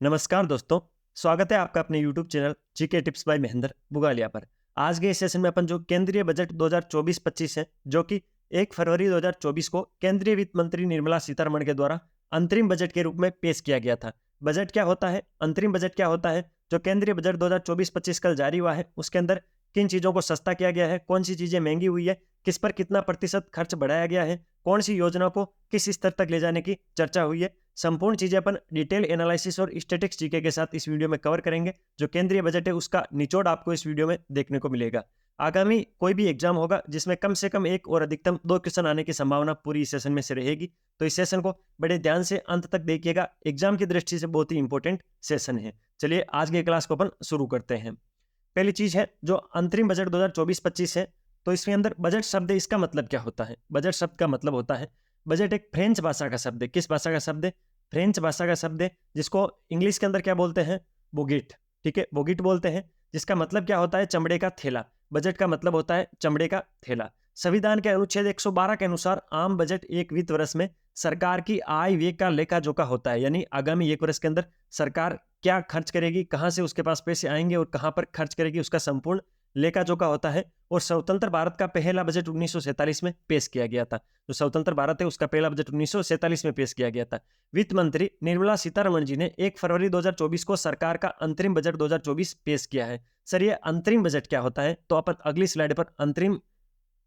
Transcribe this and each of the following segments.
नमस्कार दोस्तों। स्वागत है आपका अपने YouTube channel GK tips by Mahendra Bugalia पर। आज के इस सेशन में अपन जो केंद्रीय बजट 2024-25 है, जो कि 1 फरवरी 2024 को केंद्रीय वित्त मंत्री निर्मला सीतारमण के द्वारा अंतरिम बजट के रूप में पेश किया गया था। बजट क्या होता है, अंतरिम बजट क्या होता है? जो केंद्रीय बजट 2024-25 कल जारी हुआ है, उसके अंदर किन चीज़ों को सस्ता किया गया है, कौन सी चीज़ें महंगी हुई है, किस पर कितना प्रतिशत खर्च बढ़ाया गया है, कौन सी योजना को किस स्तर तक ले जाने की चर्चा हुई है, संपूर्ण चीजें अपन डिटेल एनालिसिस और स्टैटिक्स जीके के साथ इस वीडियो में कवर करेंगे। जो केंद्रीय बजट है उसका निचोड़ आपको इस वीडियो में देखने को मिलेगा। आगामी कोई भी एग्जाम होगा जिसमें कम से कम एक और अधिकतम 2 क्वेश्चन आने की संभावना पूरी इस सेशन में से रहेगी, तो इस सेशन को बड़े ध्यान से अंत तक देखिएगा। एग्जाम की दृष्टि से बहुत ही इंपॉर्टेंट सेशन है। चलिए आज के क्लास को अपन शुरू करते हैं। पहली चीज है जो अंतरिम बजट 2024-25 है, तो इसके अंदर बजट शब्द है, इसका मतलब क्या होता है? बजट शब्द का मतलब होता है, बजट एक फ्रेंच भाषा का शब्द है। किस भाषा का शब्द है? फ्रेंच भाषा का शब्द है, जिसको इंग्लिश के अंदर क्या बोलते हैं? बोगिट। ठीक है, बोगिट बोलते हैं, जिसका मतलब क्या होता है? चमड़े का थैला। बजट का मतलब होता है चमड़े का थैला। संविधान के अनुच्छेद 112 के अनुसार आम बजट एक वित्त वर्ष में सरकार की आय व्यय का लेखा जोखा होता है, यानी आगामी एक वर्ष के अंदर सरकार क्या खर्च करेगी, कहां से उसके पास पैसे आएंगे और कहां पर खर्च करेगी, उसका संपूर्ण लेखा जोखा होता है। और स्वतंत्र भारत का पहला बजट 1947 में पेश किया गया था। जो स्वतंत्र भारत है उसका पहला बजट 1947 में पेश किया गया था। वित्त मंत्री निर्मला सीतारमण जी ने 1 फरवरी 2024 को सरकार का अंतरिम बजट 2024 पेश किया है। सर, ये अंतरिम बजट क्या होता है? तो अपन अगली स्लाइड पर अंतरिम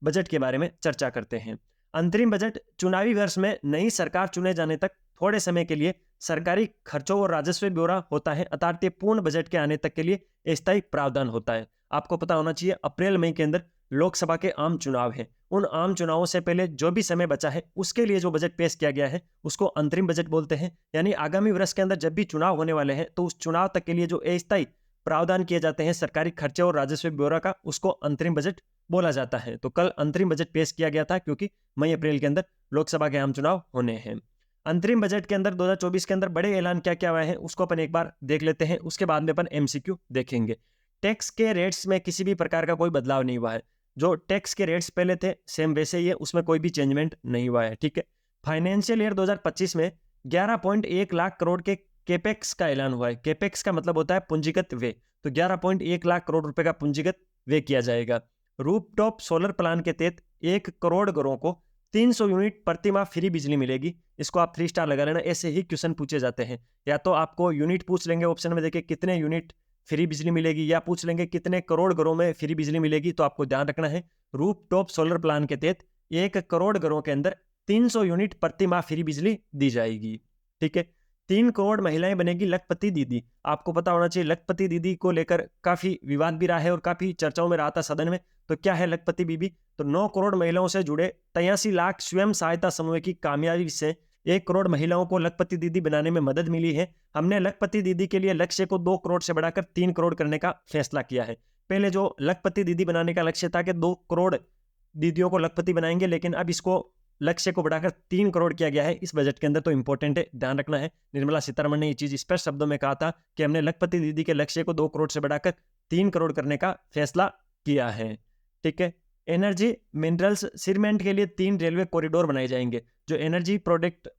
बजट के बारे में चर्चा करते हैं। अंतरिम बजट चुनावी वर्ष में नई सरकार चुने जाने तक थोड़े समय के लिए सरकारी खर्चों और राजस्व ब्यौरा होता है, अर्थात पूर्ण बजट के आने तक के लिए स्थायी प्रावधान होता है। आपको पता होना चाहिए अप्रैल मई के अंदर लोकसभा के आम चुनाव हैं। उन आम चुनावों से पहले जो भी समय बचा है उसके लिए जो बजट पेश किया गया है उसको अंतरिम बजट बोलते हैं। यानी आगामी वर्ष के अंदर जब भी चुनाव होने वाले हैं तो उस चुनाव तक के लिए जो अस्थायी प्रावधान किए जाते हैं सरकारी खर्चे और राजस्व ब्यौरा का, उसको अंतरिम बजट बोला जाता है। तो कल अंतरिम बजट पेश किया गया था क्योंकि मई अप्रैल के अंदर लोकसभा के आम चुनाव होने हैं। अंतरिम बजट के अंदर 2024 के अंदर बड़े ऐलान क्या क्या हुए हैं उसको अपन एक बार देख लेते हैं, उसके बाद में अपन एमसीक्यू देखेंगे। टैक्स के रेट्स में किसी भी प्रकार का कोई बदलाव नहीं हुआ है। जो टैक्स के रेट्स पहले थे सेम वैसे ही है, उसमें कोई भी चेंजमेंट नहीं हुआ है। ठीक है। फाइनेंशियल ईयर 2025 में 11.1 लाख करोड़ के केपेक्स का ऐलान हुआ है। केपेक्स का मतलब होता है पूंजीगत व्यय। तो 11.1 लाख करोड़ रुपए का पूंजीगत व्यय किया जाएगा। रूफटॉप सोलर प्लान के तहत 1 करोड़ घरों को 300 यूनिट प्रति माह फ्री बिजली मिलेगी। इसको आप 3 स्टार लगा लेना, ऐसे ही क्वेश्चन पूछे जाते हैं। या तो आपको यूनिट पूछ लेंगे ऑप्शन में, देखिए कितने यूनिट फ्री बिजली मिलेगी, या पूछ लेंगे कितने करोड़ घरों में फ्री बिजली मिलेगी। तो आपको ध्यान रखना है रूफटॉप सोलर प्लान के तहत 1 करोड़ घरों के अंदर 300 यूनिट प्रति माह फ्री बिजली दी जाएगी। ठीक है। 3 करोड़ महिलाएं बनेगी लखपति दीदी। आपको पता होना चाहिए लखपति दीदी को लेकर काफी विवाद भी रहा है और काफी चर्चाओं में रहा था सदन में। तो क्या है लखपति बीबी? तो 9 करोड़ महिलाओं से जुड़े 83 लाख स्वयं सहायता समूह की कामयाबी से 1 करोड़ महिलाओं को लखपति दीदी बनाने में मदद मिली है। हमने लखपति दीदी के लिए लक्ष्य को 2 करोड़ से बढ़ाकर 3 करोड़ करने का फैसला किया है। पहले जो लखपति दीदी बनाने का लक्ष्य था कि 2 करोड़ दीदियों को लखपति बनाएंगे, लेकिन अब इसको लक्ष्य को बढ़ाकर 3 करोड़ किया गया है इस बजट के अंदर। तो इंपॉर्टेंट है, ध्यान रखना है। निर्मला सीतारमण ने ये चीज स्पष्ट शब्दों में कहा था कि हमने लखपति दीदी के लक्ष्य को 2 करोड़ से बढ़ाकर 3 करोड़ करने का फैसला किया है। ठीक है। एनर्जी, मिनरल्स, सीमेंट के लिए 3 रेलवे कॉरिडोर बनाए जाएंगे। जो एनर्जी प्रोडक्ट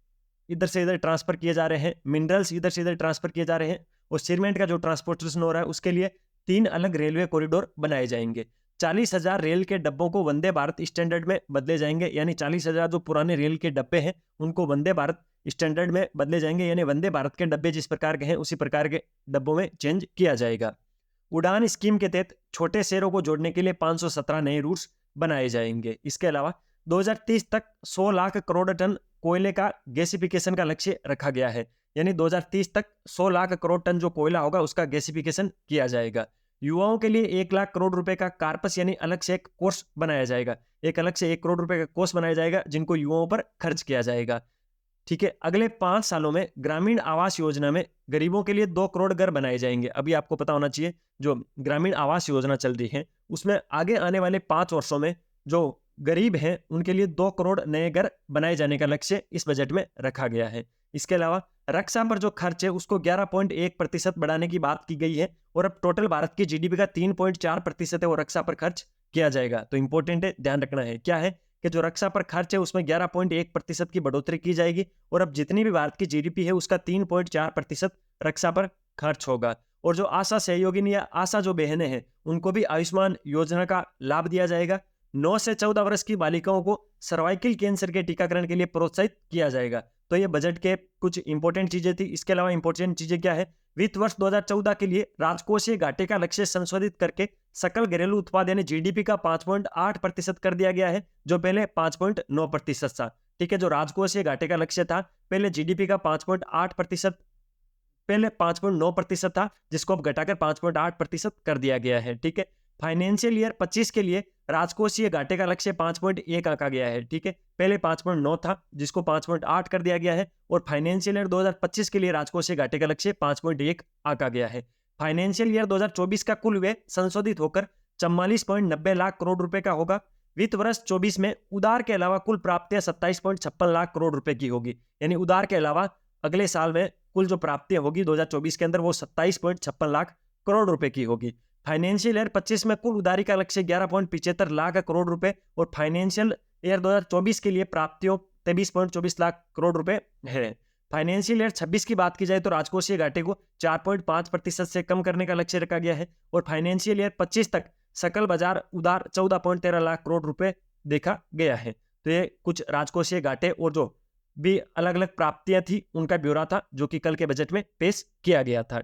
इधर से इधर ट्रांसफर किए जा रहे हैं, मिनरल्स इधर से इधर ट्रांसफर किए जा रहे हैं, और सीमेंट का जो ट्रांसपोर्टेशन हो रहा है उसके लिए 3 अलग रेलवे कॉरिडोर बनाए जाएंगे। 40,000 रेल के डब्बों को वंदे भारत स्टैंडर्ड में बदले जाएंगे। यानी 40,000 जो पुराने रेल के डब्बे हैं उनको वंदे भारत स्टैंडर्ड में बदले जाएंगे। यानी वंदे भारत के डब्बे जिस प्रकार के हैं उसी प्रकार के डब्बों में चेंज किया जाएगा। उड़ान स्कीम के तहत छोटे शहरों को जोड़ने के लिए 517 नए रूट्स बनाए जाएंगे। इसके अलावा 2030 तक 100 लाख करोड़ टन कोयले का गैसिफिकेशन का लक्ष्य रखा गया है। यानी 2030 तक 100 लाख करोड़ टन जो कोयला होगा उसका गैसिफिकेशन किया जाएगा। युवाओं के लिए 1 लाख करोड़ रुपए का कार्पस यानी अलग से एक कोर्स बनाया जाएगा। एक अलग से 1 करोड़ रुपए का कोर्स बनाया जाएगा जिनको युवाओं पर खर्च किया जाएगा। ठीक है। अगले 5 सालों में ग्रामीण आवास योजना में गरीबों के लिए 2 करोड़ घर बनाए जाएंगे। अभी आपको पता होना चाहिए जो ग्रामीण आवास योजना चल रही है उसमें आगे आने वाले 5 वर्षों में जो गरीब हैं उनके लिए 2 करोड़ नए घर बनाए जाने का लक्ष्य इस बजट में रखा गया है। इसके अलावा रक्षा पर जो खर्च है उसको 11.1% बढ़ाने की बात की गई है, और अब टोटल भारत की जीडीपी का 3.4% है वो रक्षा पर खर्च किया जाएगा। तो इंपॉर्टेंट है, ध्यान रखना है क्या है कि जो रक्षा पर खर्च है उसमें 11.1% की बढ़ोतरी की जाएगी, और अब जितनी भी भारत की जीडीपी है उसका 3.4% रक्षा पर खर्च होगा। और जो आशा सहयोगिनी या आशा जो बहनें हैं उनको भी आयुष्मान योजना का लाभ दिया जाएगा। 9 से 14 वर्ष की बालिकाओं को सर्वाइकल कैंसर के टीकाकरण के लिए प्रोत्साहित किया जाएगा। तो ये बजट के कुछ इंपॉर्टेंट चीजें थी। इसके अलावा इंपॉर्टेंट चीजें क्या है, वित्त वर्ष 2014 के लिए राजकोषीय घाटे का लक्ष्य संशोधित करके सकल घरेलू उत्पाद यानी जीडीपी का 5.8% कर दिया गया है, जो पहले 5.9% था। ठीक है, जो राजकोषीय घाटे का लक्ष्य था पहले जीडीपी का 5.8%, पहले 5.9% था, जिसको अब घटाकर 5.8% कर दिया गया है। ठीक है, फाइनेंशियल ईयर 25 के लिए राजकोषीय घाटे का लक्ष्य 5.1 आंका गया है। ठीक है, पहले 5.9 था, जिसको 5.8 कर दिया गया है। और फाइनेंशियल ईयर 2025 के लिए राजकोषीय घाटे का लक्ष्य 5.1 आंका गया है। फाइनेंशियल ईयर 2024 का कुल व्यय संशोधित होकर 44.90 लाख करोड़ रुपए का होगा। वित्त वर्ष 24 में उधार के अलावा कुल प्राप्तियां 27.56 लाख करोड़ रुपए की होगी। यानी उधार के अलावा अगले साल में कुल जो प्राप्तियां होगी 2024 के अंदर वो 27.56 लाख करोड़ रुपए की होगी। फाइनेंशियल ईयर 25 में कुल उधारी का लक्ष्य 11.75 लाख करोड़ रुपए और फाइनेंशियल ईयर 2024 के लिए प्राप्तियों 23.24 लाख करोड़ रुपए है। फाइनेंशियल ईयर 26 की बात की जाए तो राजकोषीय घाटे को 4.5% से कम करने का लक्ष्य रखा गया है और फाइनेंशियल ईयर 25 तक सकल बाजार उधार 14.13 लाख करोड़ रुपए देखा गया है। तो ये कुछ राजकोषीय घाटे और जो भी अलग अलग प्राप्तियां थी उनका ब्यौरा था, जो कि कल के बजट में पेश किया गया था।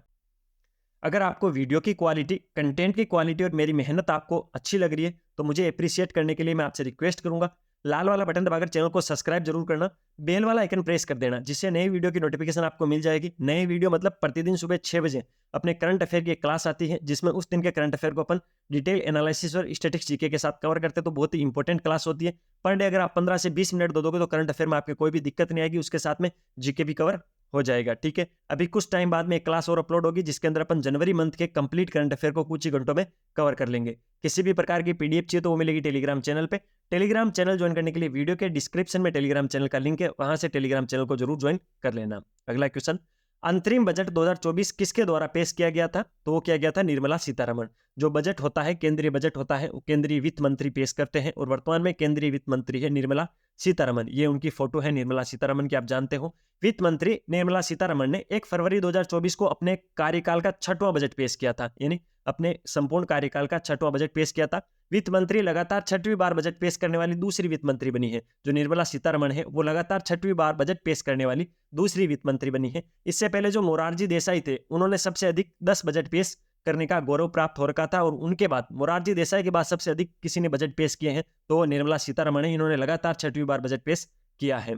अगर आपको वीडियो की क्वालिटी, कंटेंट की क्वालिटी और मेरी मेहनत आपको अच्छी लग रही है तो मुझे अप्रिशिएट करने के लिए मैं आपसे रिक्वेस्ट करूंगा, लाल वाला बटन दबाकर चैनल को सब्सक्राइब जरूर करना, बेल वाला आइकन प्रेस कर देना, जिससे नई वीडियो की नोटिफिकेशन आपको मिल जाएगी। नई वीडियो मतलब प्रतिदिन सुबह 6 बजे अपने करंट अफेयर की एक क्लास आती है, जिसमें उस दिन के करंट अफेयर को अपन डिटेल एनालिसिस और स्टैटिस्टिक्स जीके के साथ कवर करते हैं। तो बहुत ही इंपॉर्टेंट क्लास होती है। पर डे अगर आप 15 से 20 मिनट दे दोगे तो करंट अफेयर में आपके कोई भी दिक्कत नहीं आएगी, उसके साथ में जीके भी कवर हो जाएगा। ठीक है, अभी कुछ टाइम बाद में एक क्लास और अपलोड होगी, जिसके अंदर अपन जनवरी मंथ के कंप्लीट करंट अफेयर को कुछ ही घंटों में कवर कर लेंगे। किसी भी प्रकार की पीडीएफ चाहिए तो वो मिलेगी टेलीग्राम चैनल पे। टेलीग्राम चैनल ज्वाइन करने के लिए वीडियो के डिस्क्रिप्शन में टेलीग्राम चैनल का लिंक है, वहां से टेलीग्राम चैनल को जरूर ज्वाइन कर लेना। अगला क्वेश्चन, अंतरिम बजट 2024 किसके द्वारा पेश किया गया था? तो वो किया गया था निर्मला सीतारमण। जो बजट होता है, केंद्रीय बजट होता है, वो केंद्रीय वित्त मंत्री पेश करते हैं और वर्तमान में केंद्रीय वित्त मंत्री है निर्मला सीतारमण। ये उनकी फोटो है निर्मला सीतारमण की, आप जानते हो। वित्त मंत्री निर्मला सीतारमण ने 1 फरवरी 2024 को अपने कार्यकाल का 6वां बजट पेश किया था, यानी अपने संपूर्ण कार्यकाल का 6वां बजट पेश किया था। वित्त मंत्री लगातार 6वीं बार बजट पेश करने वाली दूसरी वित्त मंत्री बनी है। जो निर्मला सीतारमण है वो लगातार 6वीं बार बजट पेश करने वाली दूसरी वित्त मंत्री बनी है। इससे पहले जो मोरारजी देसाई थे, उन्होंने सबसे अधिक 10 बजट पेश करने का गौरव प्राप्त हो रखा था और उनके बाद मोरारजी देसाई के बाद सबसे अधिक किसी ने बजट पेश किए हैं तो वो निर्मला सीतारमण है। इन्होंने लगातार 6वीं बार बजट पेश किया है।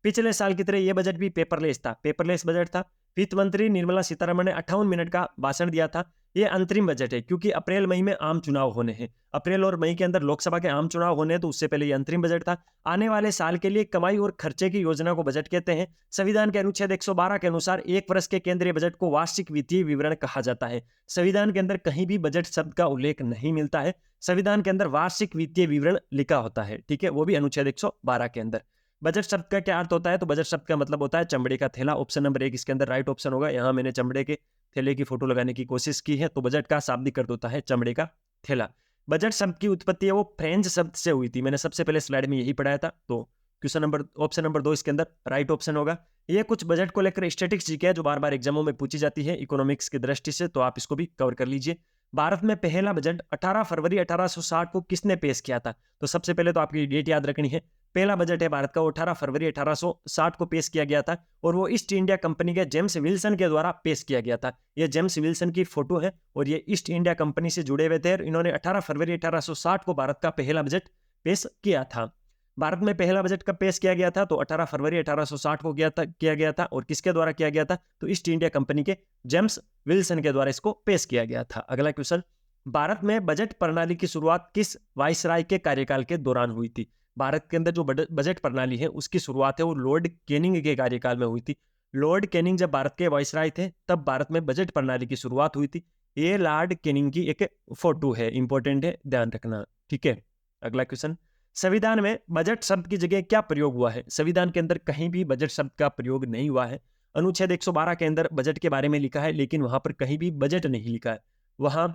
पिछले साल की तरह यह बजट भी पेपरलेस था, पेपरलेस बजट था। वित्त मंत्री निर्मला सीतारमण ने 58 मिनट का भाषण दिया था। यह अंतरिम बजट है क्योंकि अप्रैल मई में आम चुनाव होने हैं। अप्रैल और मई के अंदर लोकसभा के आम चुनाव होने हैं, तो उससे पहले यह अंतरिम बजट था। आने वाले साल के लिए कमाई और खर्चे की योजना को बजट कहते हैं। संविधान के अनुच्छेद 112 के अनुसार 1 वर्ष के केंद्रीय बजट को वार्षिक वित्तीय विवरण कहा जाता है। संविधान के अंदर कहीं भी बजट शब्द का उल्लेख नहीं मिलता है। संविधान के अंदर वार्षिक वित्तीय विवरण लिखा होता है। ठीक है, वो भी अनुच्छेद 112 के अंदर। बजट शब्द का क्या अर्थ होता है? तो बजट शब्द का मतलब होता है चमड़े का थैला। ऑप्शन नंबर 1 इसके अंदर राइट ऑप्शन होगा। यहाँ मैंने चमड़े के थैले की फोटो लगाने की कोशिश की है, तो बजट का शाब्दिक अर्थ होता है चमड़े का थैला। बजट शब्द की उत्पत्ति है वो फ्रेंच शब्द से हुई थी। मैंने सबसे पहले स्लाइड में यही पढ़ाया था। तो क्वेश्चन नंबर ऑप्शन नंबर 2 इसके अंदर राइट ऑप्शन होगा। ये कुछ बजट को लेकर स्टैटिस्टिक्स जीके है जो बार बार एग्जामों में पूछी जाती है इकोनॉमिक्स की दृष्टि से, तो आप इसको भी कवर कर लीजिए। भारत में पहला बजट 18 फरवरी 1860 को किसने पेश किया था? तो सबसे पहले तो आपकी डेट याद रखनी है। पहला बजट है भारत का, वो 18 फरवरी 1860 को पेश किया गया था और वो ईस्ट इंडिया कंपनी के जेम्स विल्सन के द्वारा पेश किया गया था। ये जेम्स विल्सन की फोटो है और ये ईस्ट इंडिया कंपनी से जुड़े हुए थे। इन्होंने 18 फरवरी 1860 को भारत का पहला बजट पेश किया था। भारत में पहला बजट कब पेश किया गया था? तो 18 फरवरी 1860 को किया गया था और किसके द्वारा किया गया था? तो ईस्ट इंडिया कंपनी के जेम्स विल्सन के द्वारा इसको पेश किया गया था। अगला क्वेश्चन, भारत में बजट प्रणाली की शुरुआत किस वाइसराय के कार्यकाल के दौरान हुई थी? भारत के अंदर जो बजट प्रणाली है उसकी शुरुआत है वो लॉर्ड कैनिंग के कार्यकाल में हुई थी। लॉर्ड कैनिंग जब भारत के वाइसराय थे तब भारत में बजट प्रणाली की शुरुआत हुई थी। ये लॉर्ड कैनिंग की एक फोटो है, इंपॉर्टेंट है, ध्यान रखना। ठीक है, अगला क्वेश्चन, संविधान में बजट शब्द की जगह क्या प्रयोग हुआ है? संविधान के अंदर कहीं भी बजट शब्द का प्रयोग नहीं हुआ है। अनुच्छेद 112 के अंदर बजट के बारे में लिखा है, लेकिन वहां पर कहीं भी बजट नहीं लिखा है। वहां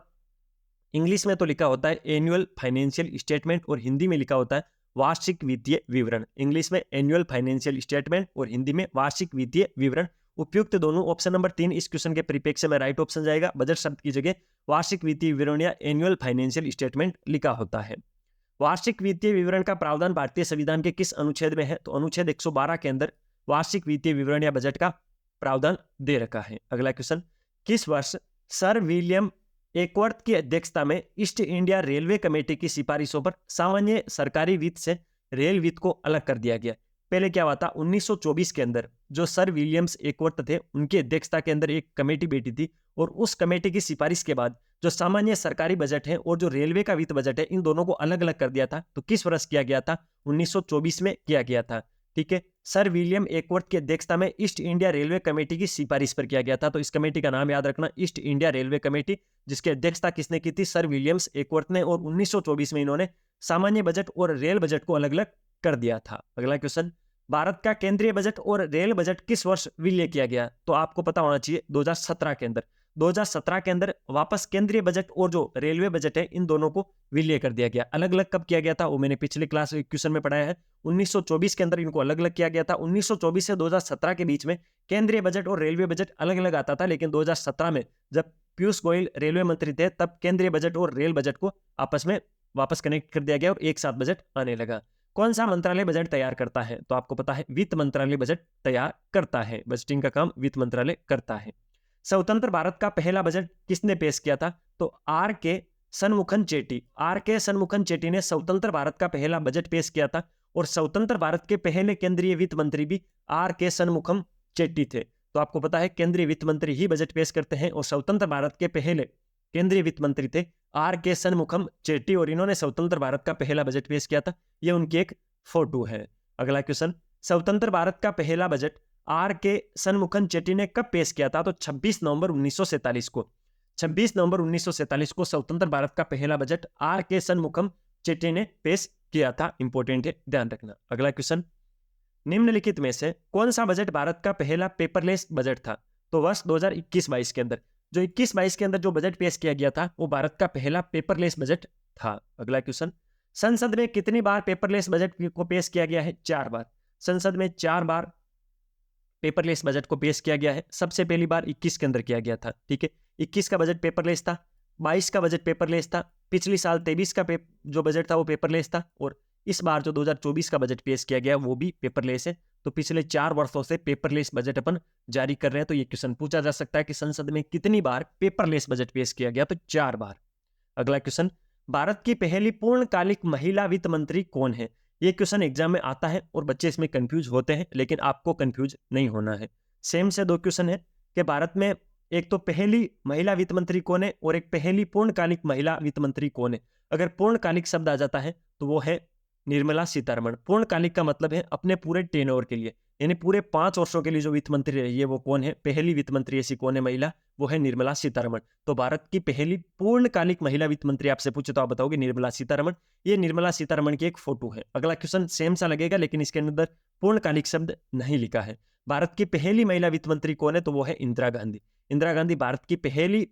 इंग्लिश में तो लिखा होता है एनुअल फाइनेंशियल स्टेटमेंट और हिंदी में लिखा होता है वार्षिक वित्तीय विवरण। इंग्लिश में एनुअल फाइनेंशियल स्टेटमेंट और हिंदी में वार्षिक वित्तीय विवरण। उपयुक्त दोनों ऑप्शन नंबर 3 इस क्वेश्चन के परिप्रेक्ष्य में राइट ऑप्शन जाएगा। बजट शब्द की जगह वार्षिक वित्तीय विवरण या एनुअल फाइनेंशियल स्टेटमेंट लिखा होता है। वार्षिक वित्तीय विवरण का प्रावधान भारतीय संविधान के किस अनुच्छेद में है? तो अनुच्छेद 112 के अंदर वार्षिक वित्तीय विवरण या बजट का प्रावधान दे रखा है। अगला क्वेश्चन, किस वर्ष सर विलियम एकवर्थ की अध्यक्षता में ईस्ट इंडिया रेलवे कमेटी की सिफारिशों पर सामान्य सरकारी वित्त से रेल वित्त को अलग कर दिया गया? पहले क्या हुआ था, 1924 के अंदर जो सर विलियम्स एकवर्थ थे उनकी अध्यक्षता के अंदर एक कमेटी बैठी थी और उस कमेटी की सिफारिश के बाद जो सामान्य सरकारी बजट है और जो रेलवे का वित्त बजट है इन दोनों को अलग अलग कर दिया था। तो किस वर्ष किया गया था? 1924 में किया गया था। ठीक है, सर विलियम एकवर्थ की अध्यक्षता में ईस्ट इंडिया रेलवे कमेटी की सिफारिश पर किया गया था। तो इस कमेटी का नाम याद रखना, ईस्ट इंडिया रेलवे कमेटी, जिसकी अध्यक्षता किसने की थी? सर विलियम्स एकवर्थ ने। और 1924 में इन्होंने सामान्य बजट और रेल बजट को अलग अलग कर दिया था। अगला क्वेश्चन, भारत का केंद्रीय बजट और रेल बजट किस वर्ष विलय किया गया? तो आपको पता होना चाहिए 2017 के अंदर। 2017 के अंदर वापस केंद्रीय बजट और जो रेलवे बजट है इन दोनों को विलय कर दिया गया। अलग अलग कब किया गया था वो मैंने पिछले क्लास क्वेश्चन में पढ़ाया है। 1924 के अंदर इनको अलग अलग किया गया था। 1924 से 2017 के बीच में केंद्रीय बजट और रेलवे बजट अलग अलग आता था, लेकिन 2017 में जब पीयूष गोयल रेलवे मंत्री थे तब केंद्रीय बजट और रेल बजट को आपस में वापस कनेक्ट कर दिया गया और एक साथ बजट आने लगा। कौन सा मंत्रालय बजट तैयार करता है? तो आपको पता है वित्त मंत्रालय बजट तैयार करता है। बजटिंग का काम वित्त मंत्रालय करता है। स्वतंत्र भारत का पहला बजट किसने पेश किया था? तो आर के सनमुखन चेट्टी। आर के सनमुखन चेट्टी ने स्वतंत्र भारत का पहला बजट पेश किया था और स्वतंत्र भारत के पहले केंद्रीय वित्त मंत्री भी आर के सनमुखम चेट्टी थे। तो आपको पता है केंद्रीय वित्त मंत्री ही बजट पेश करते हैं और स्वतंत्र भारत के पहले केंद्रीय वित्त मंत्री थे आर के सनमुखम चेट्टी और इन्होंने स्वतंत्र भारत का पहला बजट पेश किया था। ये उनकी एक फोटो है। अगला क्वेश्चन, स्वतंत्र भारत का पहला बजट आर के सनमुखन चेट्टी ने कब पेश किया था? तो 26 नवंबर 1947 को। 26 नवंबर 1947 को स्वतंत्र भारत का पहला बजट आर के सनमुखम चेट्टी ने पेश किया था। इंपॉर्टेंट है, ध्यान रखना। अगला क्वेश्चन, निम्नलिखित में से कौन सा बजट भारत का पहला पेपरलेस बजट था? तो वर्ष 2021-22 के अंदर जो 21-22 के अंदर जो बजट पेश किया गया था वो भारत का पहला पेपरलेस बजट था। अगला क्वेश्चन, संसद में कितनी बार पेपरलेस बजट को पेश किया गया है? 4 बार। संसद में 4 बार पेपरलेस बजट को पेश किया गया है। सबसे पहली बार 21 के अंदर किया गया था। ठीक है, 21 का बजट पेपरलेस था, 22 का बजट पेपरलेस था, पिछली साल 23 का जो बजट था वो पेपरलेस था और इस बार जो 2024 का बजट पेश किया गया वो भी पेपरलेस है। तो पिछले 4 वर्षों से पेपरलेस बजट अपन जारी कर रहे हैं। तो ये क्वेश्चन पूछा जा सकता है कि संसद में कितनी बार पेपरलेस बजट पेश किया गया? तो 4 बार। अगला क्वेश्चन, भारत की पहली पूर्णकालिक महिला वित्त मंत्री कौन है? ये क्वेश्चन एग्जाम में आता है और बच्चे इसमें कंफ्यूज होते हैं, लेकिन आपको कंफ्यूज नहीं होना है। सेम से 2 क्वेश्चन है कि भारत में एक तो पहली महिला वित्त मंत्री कौन है और एक पहली पूर्णकालिक महिला वित्त मंत्री कौन है। अगर पूर्णकालिक शब्द आ जाता है तो वो है निर्मला सीतारमण। पूर्णकालिक का मतलब है अपने पूरे टेनओवर के लिए, यानी पूरे 5 वर्षों के लिए जो वित्त मंत्री रही है वो कौन है? पहली वित्त मंत्री ऐसी कौन है महिला? वो है निर्मला सीतारमण। तो भारत की पहली पूर्णकालिक महिला वित्त मंत्री आपसे पूछे तो आप बताओगे निर्मला सीतारमण। ये निर्मला सीतारमण की एक फोटो है। अगला क्वेश्चन सेम सा लगेगा लेकिन इसके अंदर पूर्णकालिक शब्द नहीं लिखा है। भारत की पहली महिला वित्त मंत्री कौन है? तो वो है इंदिरा गांधी। इंदिरा गांधी भारत की पहली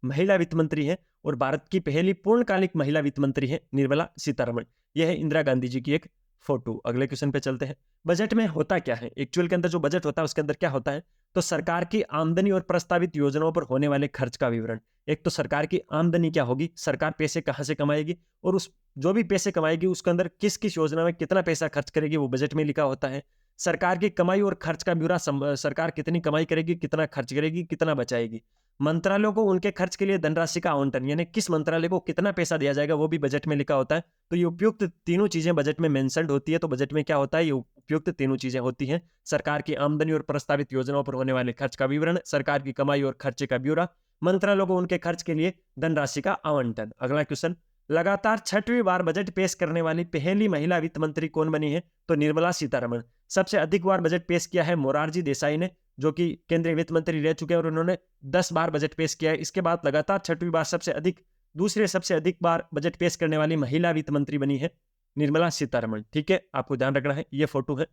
महिला वित्त मंत्री है और भारत की पहली पूर्णकालिक महिला वित्त मंत्री है निर्मला सीतारमण। यह है इंदिरा गांधी जी की एक फोटो। अगले क्वेश्चन पे चलते हैं। बजट में होता क्या है? एक्चुअल के अंदर जो बजट होता है उसके अंदर क्या होता है? तो सरकार की आमदनी और प्रस्तावित योजनाओं पर होने वाले खर्च का विवरण। एक तो सरकार की आमदनी क्या होगी, सरकार पैसे कहां से कमाएगी और उस जो भी पैसे कमाएगी उसके अंदर किस किस योजना में कितना पैसा खर्च करेगी वो बजट में लिखा होता है। सरकार की कमाई और खर्च का ब्यौरा, सरकार कितनी कमाई करेगी, कितना खर्च करेगी, कितना बचाएगी। मंत्रालयों को उनके खर्च के लिए धनराशि का आवंटन, यानी किस मंत्रालय को कितना पैसा दिया जाएगा वो भी बजट में लिखा होता है। तो ये उपयुक्त तीनों चीजें बजट में मेंशन्ड होती है। तो बजट में क्या होता है? ये उपयुक्त तीनों चीजें होती हैं। सरकार की आमदनी और प्रस्तावित योजनाओं पर होने वाले खर्च का विवरण, सरकार की कमाई और खर्चे का ब्यौरा, मंत्रालयों को उनके खर्च के लिए धनराशि का आवंटन। अगला क्वेश्चन, लगातार 6वीं बार बजट पेश करने वाली पहली महिला वित्त मंत्री कौन बनी है? तो निर्मला सीतारमण। सबसे अधिक बार बजट पेश किया है मोरारजी देसाई ने, जो कि केंद्रीय वित्त मंत्री रह चुके हैं और उन्होंने 10 बार बजट पेश किया है। इसके बाद लगातार 6वीं बार दूसरे सबसे अधिक बार बजट पेश करने वाली महिला वित्त मंत्री बनी है निर्मला सीतारमण। ठीक है, आपको ध्यान रखना है। ये फोटो है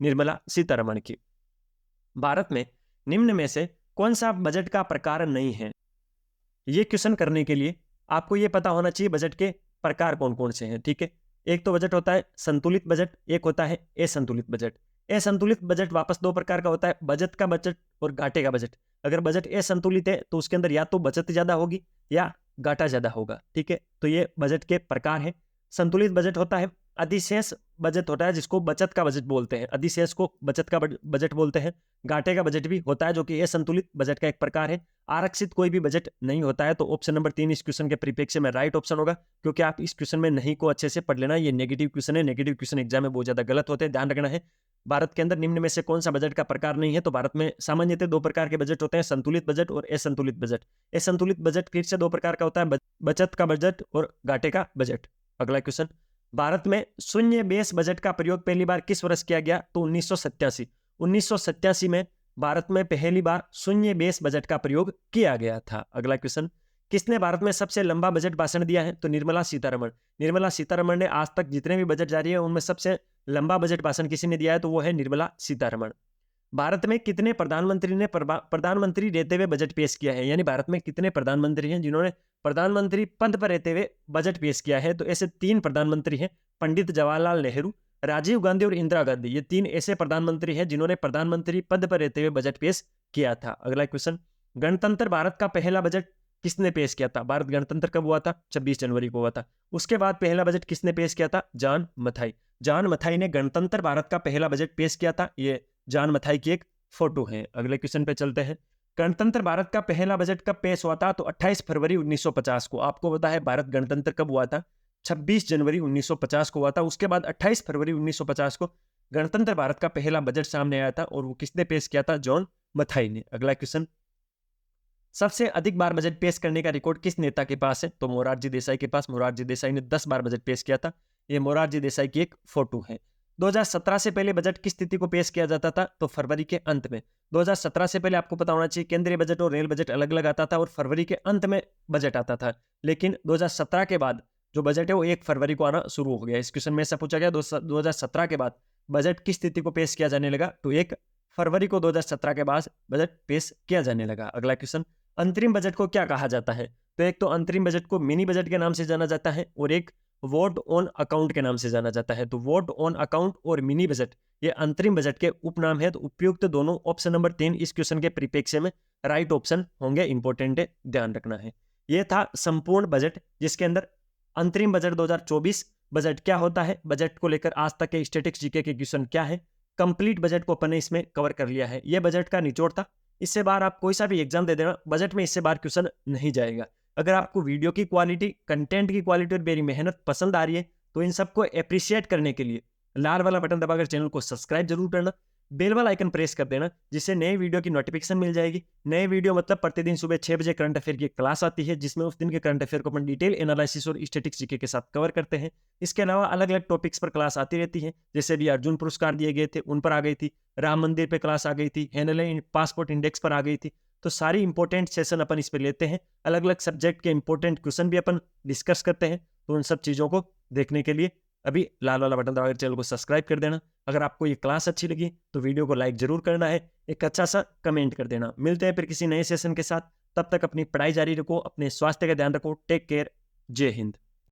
निर्मला सीतारमण की। भारत में निम्न में से कौन सा बजट का प्रकार नहीं है? ये क्वेश्चन करने के लिए आपको ये पता होना चाहिए बजट के प्रकार कौन कौन से हैं। ठीक है, एक तो बजट होता है संतुलित बजट, एक होता है असंतुलित बजट। असंतुलित बजट वापस दो प्रकार का होता है, बचत का बजट और घाटे का बजट। अगर बजट असंतुलित है तो उसके अंदर या तो बचत ज्यादा होगी या घाटा ज्यादा होगा, ठीक है। तो ये बजट के प्रकार हैं। संतुलित बजट होता है, अधिशेष बजट होता है जिसको बचत का बजट बोलते हैं, अधिशेष को बचत का बजट बोलते हैं। घाटे का बजट भी होता है जो कि असंतुलित बजट का एक प्रकार है। आरक्षित कोई भी बजट नहीं होता है। तो ऑप्शन नंबर 3 इस क्वेश्चन के परिप्रेक्ष्य में राइट ऑप्शन होगा, क्योंकि आप इस क्वेश्चन में नहीं को अच्छे से पढ़ लेना, ये नेगेटिव क्वेश्चन है। नेगेटिव क्वेश्चन एग्जाम में बहुत ज्यादा गलत होते हैं, ध्यान रखना है। भारत के अंदर निम्न में से कौन सा बजट का प्रकार नहीं है? तो भारत में सामान्यतः दो प्रकार के बजट होते हैं, संतुलित बजट और असंतुलित बजट। असंतुलित बजट फिर से दो प्रकार का होता है, बचत का बजट और घाटे का बजट। अगला क्वेश्चन, भारत में शून्य बेस बजट का प्रयोग पहली बार किस वर्ष किया गया? तो 1987। 1987 में भारत में पहली बार शून्य बेस बजट का प्रयोग किया गया था। अगला क्वेश्चन, किसने भारत में सबसे लंबा बजट भाषण दिया है? तो निर्मला सीतारमण। निर्मला सीतारमण ने आज तक जितने भी बजट जारी है उनमें सबसे लंबा बजट भाषण किसी ने दिया है? तो वो है निर्मला सीतारमण। भारत में कितने प्रधानमंत्री ने प्रधानमंत्री रहते हुए बजट पेश किया है? यानी भारत में कितने प्रधानमंत्री हैं जिन्होंने प्रधानमंत्री पद पर रहते हुए बजट पेश किया है? तो ऐसे 3 प्रधानमंत्री हैं, पंडित जवाहरलाल नेहरू, राजीव गांधी और इंदिरा गांधी। ये 3 ऐसे प्रधानमंत्री हैं जिन्होंने प्रधानमंत्री पद पर रहते हुए बजट पेश किया था। अगला क्वेश्चन, गणतंत्र भारत का पहला बजट किसने पेश किया था? भारत गणतंत्र कब हुआ था? 26 जनवरी को हुआ था। उसके बाद पहला बजट किसने पेश किया था? जॉन मथाई। जॉन मथाई ने गणतंत्र भारत का पहला बजट पेश किया था। ये जॉन मथाई की एक फोटो है। अगले क्वेश्चन पे चलते हैं। गणतंत्र भारत का पहला बजट कब पेश हुआ था? तो 28 फरवरी 1950 को। आपको पता है भारत गणतंत्र कब हुआ था? 26 जनवरी 1950 को हुआ था। उसके बाद 28 फरवरी 1950 को गणतंत्र भारत का पहला बजट सामने आया था, और वो किसने पेश किया था? जॉन मथाई ने। अगला क्वेश्चन, सबसे अधिक बार बजट पेश करने का रिकॉर्ड किस नेता के पास है? तो मोरारजी देसाई के पास। मोरारजी देसाई ने 10 बार बजट पेश किया था। ये मोरारजी देसाई की एक फोटो है। 2017 से पहले बजट किस तिथि को पेश किया जाता था? तो फरवरी के अंत में। 2017 से पहले आपको पता होना चाहिए केंद्रीय बजट और रेल बजट अलग अलग आता था और फरवरी के अंत में बजट आता था। लेकिन 2017 के बाद जो बजट है वो 1 फरवरी को आना शुरू हो गया। इस क्वेश्चन में ऐसा पूछा गया 2017 के बाद बजट किस तिथि को पेश किया जाने लगा? तो 1 फरवरी को 2017 के बाद बजट पेश किया जाने लगा। अगला क्वेश्चन, अंतरिम बजट को क्या कहा जाता है? तो एक तो अंतरिम बजट को मिनी बजट के नाम से जाना जाता है और एक वोट ऑन अकाउंट के नाम से जाना जाता है। तो वोट ऑन अकाउंट और मिनी बजट ये अंतरिम बजट के उपनाम है। तो उपयुक्त दोनों ऑप्शन नंबर 3 इस क्वेश्चन के परिप्रेक्ष्य में राइट ऑप्शन होंगे, इंपॉर्टेंट है, ध्यान रखना है। यह था संपूर्ण बजट, जिसके अंदर अंतरिम बजट 2024 बजट क्या होता है, बजट को लेकर आज तक के स्टैटिक्स जीके के क्वेश्चन क्या है, कंप्लीट बजट को अपन ने इसमें कवर कर लिया है। यह बजट का निचोड़ था। इससे बाहर आप कोई सा भी एग्जाम दे देना, बजट में इससे बाहर क्वेश्चन नहीं जाएगा। अगर आपको वीडियो की क्वालिटी, कंटेंट की क्वालिटी और मेरी मेहनत पसंद आ रही है तो इन सबको अप्रिशिएट करने के लिए लाल वाला बटन दबाकर चैनल को सब्सक्राइब जरूर करना, बेल वाला आइकन प्रेस कर देना, जिससे नए वीडियो की नोटिफिकेशन मिल जाएगी। नए वीडियो मतलब प्रतिदिन सुबह 6 बजे करंट अफेयर की क्लास आती है, जिसमें उस दिन के करंट अफेयर को अपन डिटेल एनालिसिस और स्टैटिक्स जीके के साथ कवर करते हैं। इसके अलावा अलग अलग टॉपिक्स पर क्लास आती रहती है, जैसे भी अर्जुन पुरस्कार दिए गए थे उन पर आ गई थी, राम मंदिर पे क्लास आ गई थी, हेनले पासपोर्ट इंडेक्स पर आ गई थी। तो सारी इंपॉर्टेंट सेशन अपन इस पर लेते हैं, अलग अलग सब्जेक्ट के इंपॉर्टेंट क्वेश्चन भी अपन डिस्कस करते हैं। तो उन सब चीज़ों को देखने के लिए अभी लाल वाला बटन दबाकर चैनल को सब्सक्राइब कर देना। अगर आपको ये क्लास अच्छी लगी तो वीडियो को लाइक जरूर करना है, एक अच्छा सा कमेंट कर देना। मिलते हैं फिर किसी नए सेशन के साथ, तब तक अपनी पढ़ाई जारी रखो, अपने स्वास्थ्य का ध्यान रखो। टेक केयर, जय हिंद।